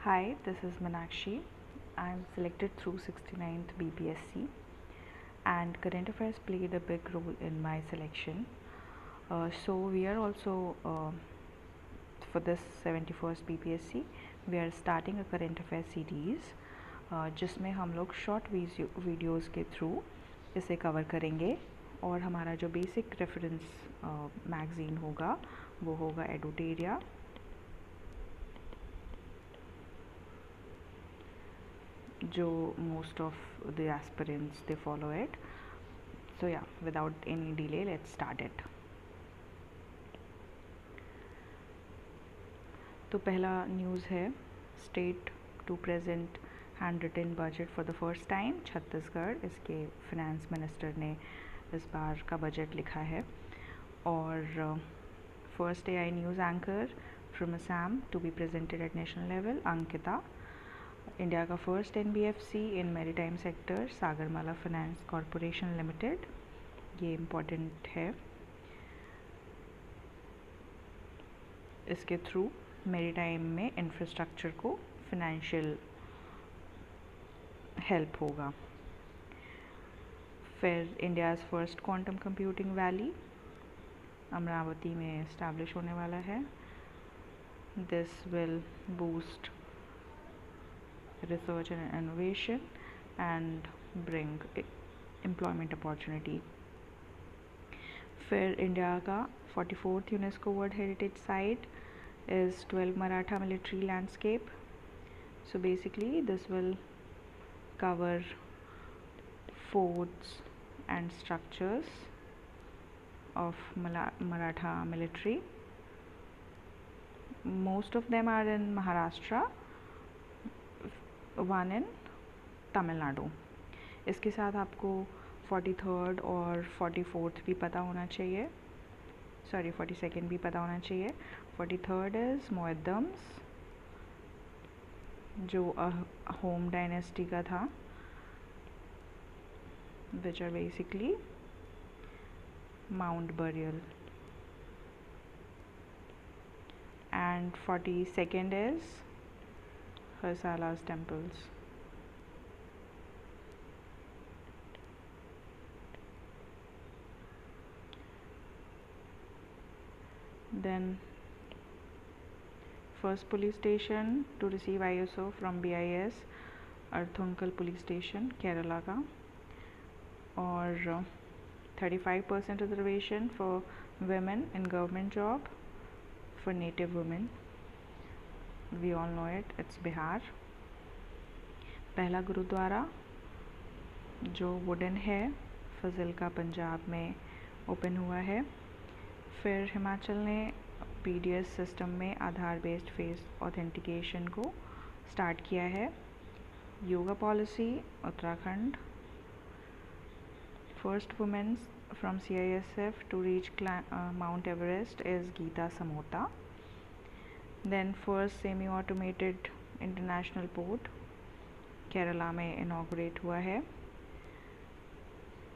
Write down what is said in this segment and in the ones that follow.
Hi, this is Meenakshi. I'm selected through 69th BPSC, and current affairs played a big role in my selection. So we are also for this 71st BPSC, we are starting a current affairs series जिसमें हम लोग short videos के through इसे cover करेंगे और हमारा जो basic reference magazine होगा वो होगा एडुटेरिया, जो most of the aspirants they follow it. So yeah, without any delay, let's start it. तो पहला न्यूज़ है state to present handwritten budget for the first time Chhattisgarh. इसके फिनेंस मिनिस्टर ने इस बार का बजट लिखा है। और first AI news anchor from Assam to be presented at national level Ankita. India का first NBFC in maritime sector Sagarmala finance corporation limited. ये important है, इसके थ्रू मैरीटाइम में इंफ्रास्ट्रक्चर को फिनेंशियल हेल्प होगा। फिर India's first quantum computing valley Amaravati में establish होने वाला है। This will boost research and innovation and bring employment opportunity. फिर इंडिया का 44th UNESCO world heritage site is 12 Maratha military landscape. So basically this will cover forts and structures of Maratha military. Most of them are in Maharashtra, one in Tamil Nadu. इसके साथ आपको 43rd और 44th भी पता होना चाहिए, 42nd भी पता होना चाहिए। 43rd इज़ मोहद्दम्स, जो होम डायनेस्टी का था, which are basically mound burial. And 42nd is Hoysala's temples. Then first police station to receive ISO from BIS Arthunkel police station Kerala का। और 35% reservation for women in government job for native women. We all know it, it's Bihar. पहला गुरुद्वारा जो wooden है फजिल्का पंजाब में open हुआ है। फिर हिमाचल ने PDS सिस्टम में आधार बेस्ड फेस ऑथेंटिकेशन को स्टार्ट किया है। Yoga policy Uttarakhand. First women from CISF to reach mount Everest is Geeta Samota. Then first semi-automated international port Kerala में इनॉग्रेट हुआ है।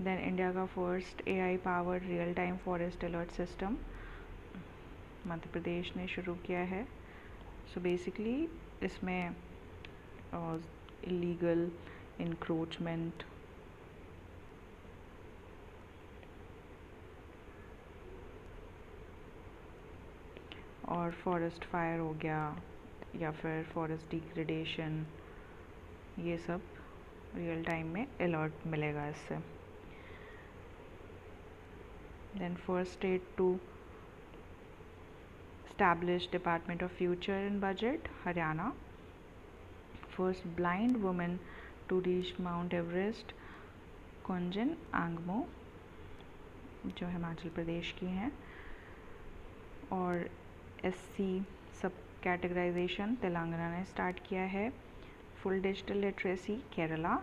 Then इंडिया का first AI powered real time forest alert system Madhya Pradesh ने शुरू किया है। सो बेसिकली इसमें इलीगल इंक्रोचमेंट और फॉरेस्ट फायर हो गया या फिर फॉरेस्ट डिग्रेडेशन, ये सब रियल टाइम में अलर्ट मिलेगा इससे। Then first state to establish department of future in budget Haryana. First blind women to reach mount Everest Kunjan Angmo, जो हिमाचल प्रदेश की हैं। और SC सब कैटेगराइजेशन तेलंगाना ने स्टार्ट किया है। Full digital literacy Kerala.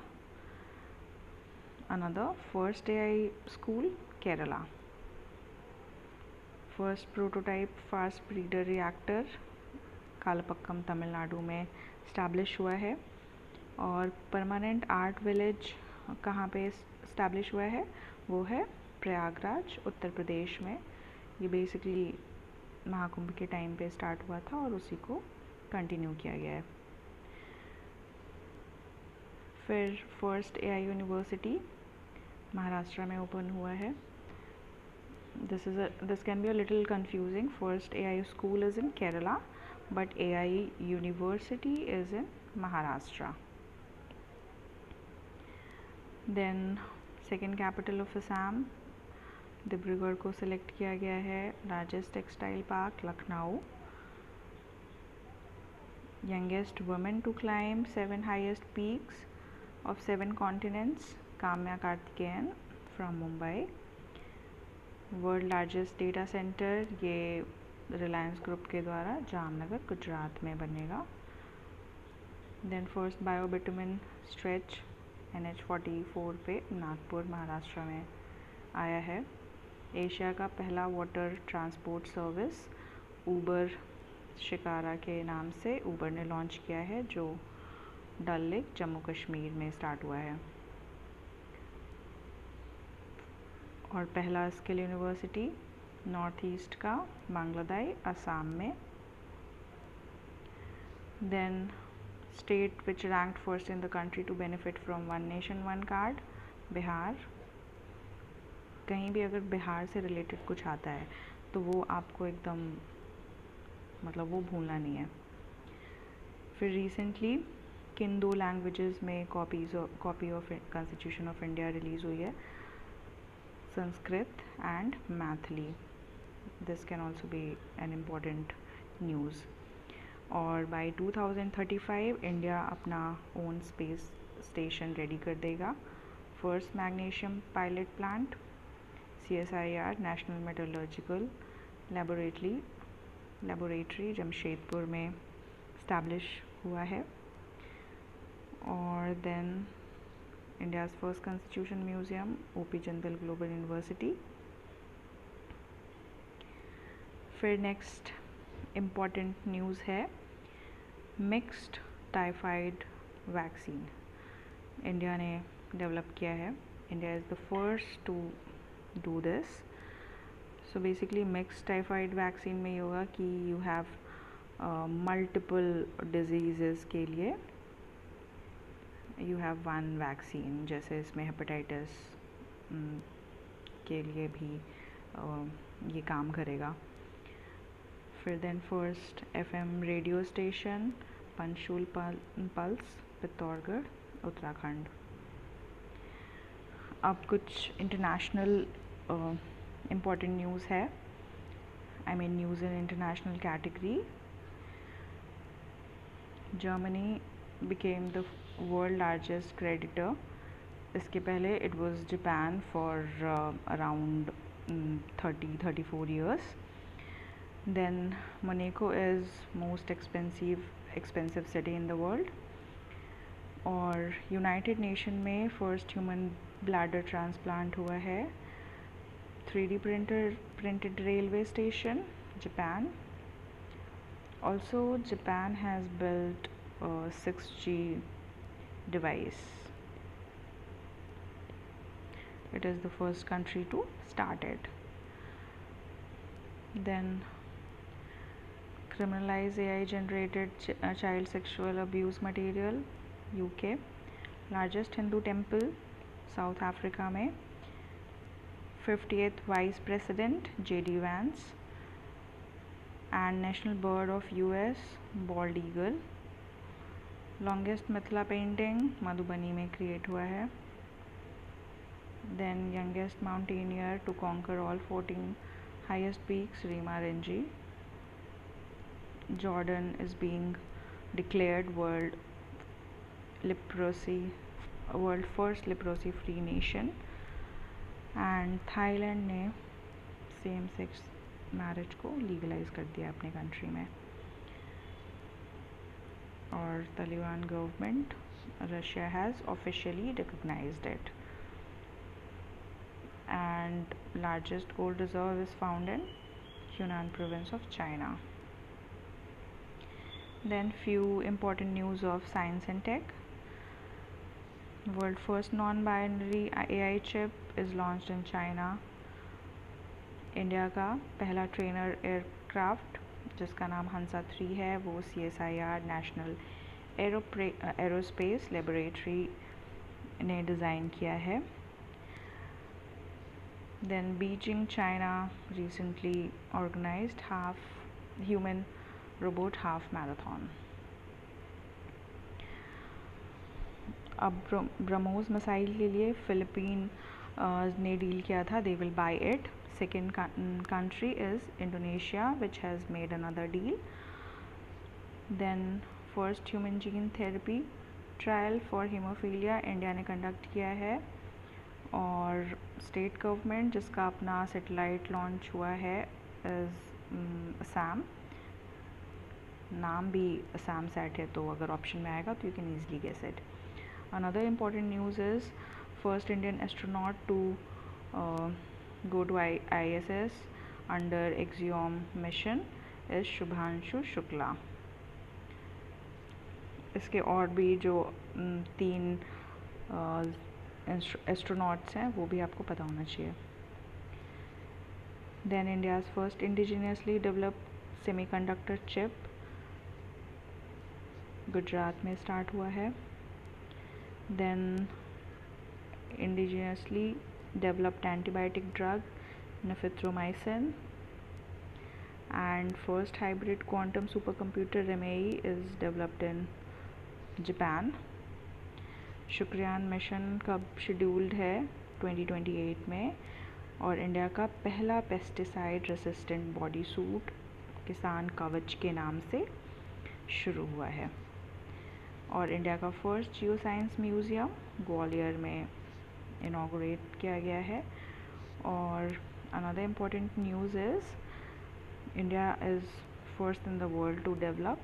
Another first AI school Kerala. First prototype fast breeder reactor Kalpakkam Tamil Nadu में establish हुआ है। और परमानेंट आर्ट विलेज कहाँ पे इस्टेब्लिश हुआ है, वो है प्रयागराज उत्तर प्रदेश में। ये बेसिकली महाकुंभ के टाइम पे स्टार्ट हुआ था और उसी को कंटिन्यू किया गया है। फिर फर्स्ट AI यूनिवर्सिटी महाराष्ट्र में ओपन हुआ है. This can be a little confusing. First AI school is in Kerala, but AI university is in Maharashtra. Then second capital of Assam, Dibrugarh को सिलेक्ट किया गया है. Largest textile park Lucknow. Youngest women to climb 7 highest peaks of 7 continents Kamya Karthikeyan from Mumbai. World largest data centre ये Reliance group के द्वारा जामनगर गुजरात में बनेगा. Then first बायोबिटुमिन stretch NH44 पे नागपुर महाराष्ट्र में आया है. एशिया का पहला water transport service Uber shikara के नाम से ऊबर ने लॉन्च किया है, जो डल लेक जम्मू कश्मीर में स्टार्ट हुआ है. और पहला स्किल यूनिवर्सिटी नॉर्थ ईस्ट का बांग्लादेश असम में. Then state which ranked first in the country to benefit from one nation one card Bihar. कहीं भी अगर बिहार से रिलेटेड कुछ आता है तो वो आपको एकदम मतलब वो भूलना नहीं है. फिर रिसेंटली किन 2 लैंग्वेजेस में copy of constitution of India release हुई है, Sanskrit and Maithili. This can also be an important news. और बाय 2035 इंडिया अपना ओन स्पेस स्टेशन रेडी कर देगा. First magnesium pilot plant CSIR national metallurgical laboratory Jamshedpur में इस्टेब्लिश हुआ है. और then India's first constitution museum OP Jindal global university. फिर next important news है मिक्स्ड टाइफाइड वैक्सीन इंडिया ने डेवलप किया है. India is the first to do this. So basically mixed typhoid vaccine में ये होगा कि यू हैव मल्टीपल डिजीज़ के लिए यू हैव वन वैक्सीन. जैसे इसमें हेपेटाइटिस के लिए भी ये काम करेगा. फिर then first FM radio station Panchshul pulse Pithoragarh Uttarakhand. अब कुछ इंटरनेशनल इम्पॉर्टेंट न्यूज़ है. I mean news in international category. Germany became the world largest creditor. इसके पहले it was Japan for around 34 years. Then Monaco is most expensive city in the world. और United nation में first human bladder transplant हुआ है. 3D printed railway station Japan. Also Japan has built a 6G device. It is the first country to start it. Then criminalize AI generated child sexual abuse material UK. Largest Hindu temple South Africa में. 50th Vice President JD Vance. And national bird of US bald eagle. Longest Mithila painting Madhubani में create हुआ है. Then youngest mountaineer to conquer all 14 highest peaks Rima Renji. Jordan is being declared world first leprosy free nation. And Thailand ने same sex marriage को legalise कर दिया अपने country में. और Taliban government Russia has officially recognised it. And largest gold reserve is found in Yunnan province of China. Then few important news of science and tech. World first non-binary AI chip is launched in China. India का पहला trainer aircraft जिसका नाम हंसा 3 है वो CSIR national aerospace laboratory ने design किया है। Then Beijing China recently organised half human robot half marathon. अब ब्रह्मोस मिसाइल के लिए फिलिपीन ने डील किया था, they will buy it. Second country is Indonesia, which has made another deal. Then first human gene therapy trial for hemophilia India ने conduct किया है। और स्टेट गवर्नमेंट जिसका अपना सैटेलाइट लॉन्च हुआ है इज़ असम। नाम भी असम सेट है, तो अगर ऑप्शन में आएगा तो you can easily guess it. Another important news is first Indian astronaut to go to ISS under Axiom mission is Shubhanshu Shukla. इसके और भी जो 3 एस्ट्रोनॉट्स हैं वो भी आपको पता होना चाहिए। Then India's first indigenously developed semiconductor chip Gujarat में स्टार्ट हुआ है। Then indigenously developed antibiotic drug nifedromycin, and first hybrid quantum supercomputer REMEI is developed in Japan. Shukrayaan mission कब शेड्यूल्ड है 2028 में, और इंडिया का पहला पेस्टिसाइड रेसिस्टेंट बॉडी सूट किसान कवच के नाम से शुरू हुआ है। और इंडिया का first geoscience museum Gwalior में इनॉग्रेट किया गया है। और another important news is India is first in the world to develop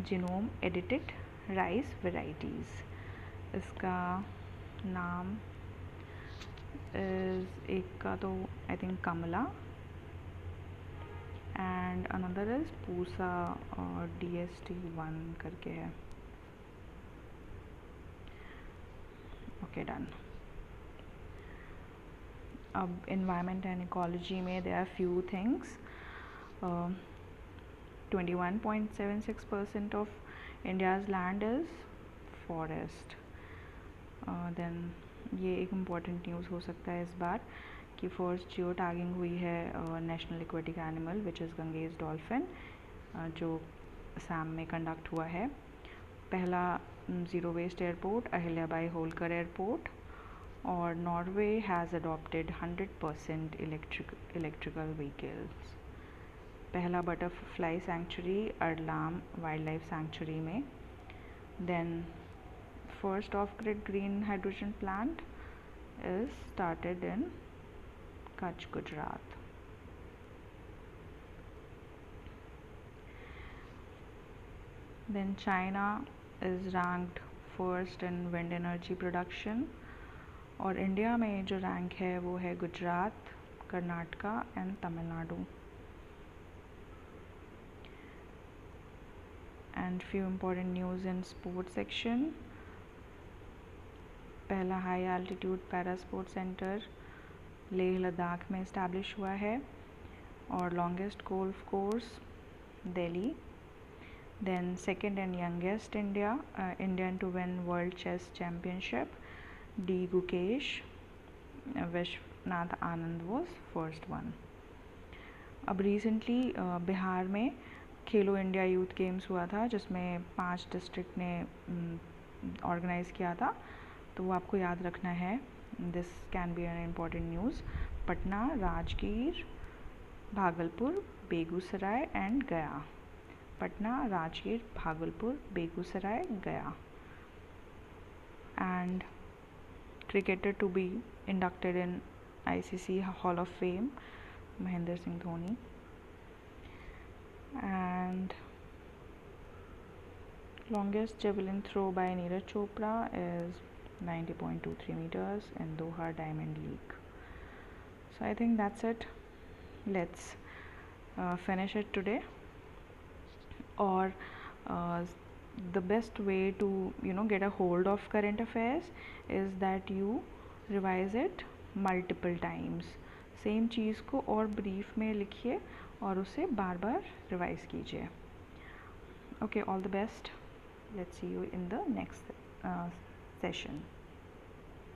genome edited rice varieties. इसका नाम इज़, एक का तो I think Kamala and another is Pusa और DST1 करके है। Okay done. अब इन्वायरमेंट एंड इकोलॉजी में there are few things. 21.76% of India's land is forest. Then ये एक इम्पॉर्टेंट न्यूज़ हो सकता है इस बार कि फर्स्ट जियो टैगिंग हुई है national aquatic animal which is Ganges dolphin, जो असम में कंडक्ट हुआ है। पहला zero waste airport Ahilyabai Holkar airport. और Norway has adopted 100% electrical vehicles. पहला butterfly sanctuary Aralam wildlife sanctuary में। Then first off grid green hydrogen plant is started in Kutch, Gujarat. Then China is ranked first in wind energy production, और India में जो rank है वो है Gujarat, Karnataka and Tamil Nadu. And few important news in sports section. पहला high altitude para sports centre Leh Ladakh में establish हुआ है। और longest golf course Delhi. Then second and youngest Indian to win World Chess Championship, D. Gukesh. Vishwanath Anand was first one. अब recently Bihar में खेलो India youth games हुआ था जिसमें 5 डिस्ट्रिक्ट ने ऑर्गेनाइज़ किया था, तो वो आपको याद रखना है। This can be an important news. Patna, Rajgir, Bhagalpur, Begusarai and गया। पटना, राजगीर, भागलपुर, बेगूसराय, गया। And cricketer to be inducted in ICC Hall of Fame, Mahendra Singh Dhoni. And longest javelin throw by Neeraj Chopra is 90.23 meters in Doha Diamond League. So I think that's it. Let's finish it today. Or the best way to get a hold of current affairs is that you revise it multiple times. Same चीज़ को और brief में लिखिए और उसे बार बार revise कीजिए। Okay, all the best. Let's see you in the next session.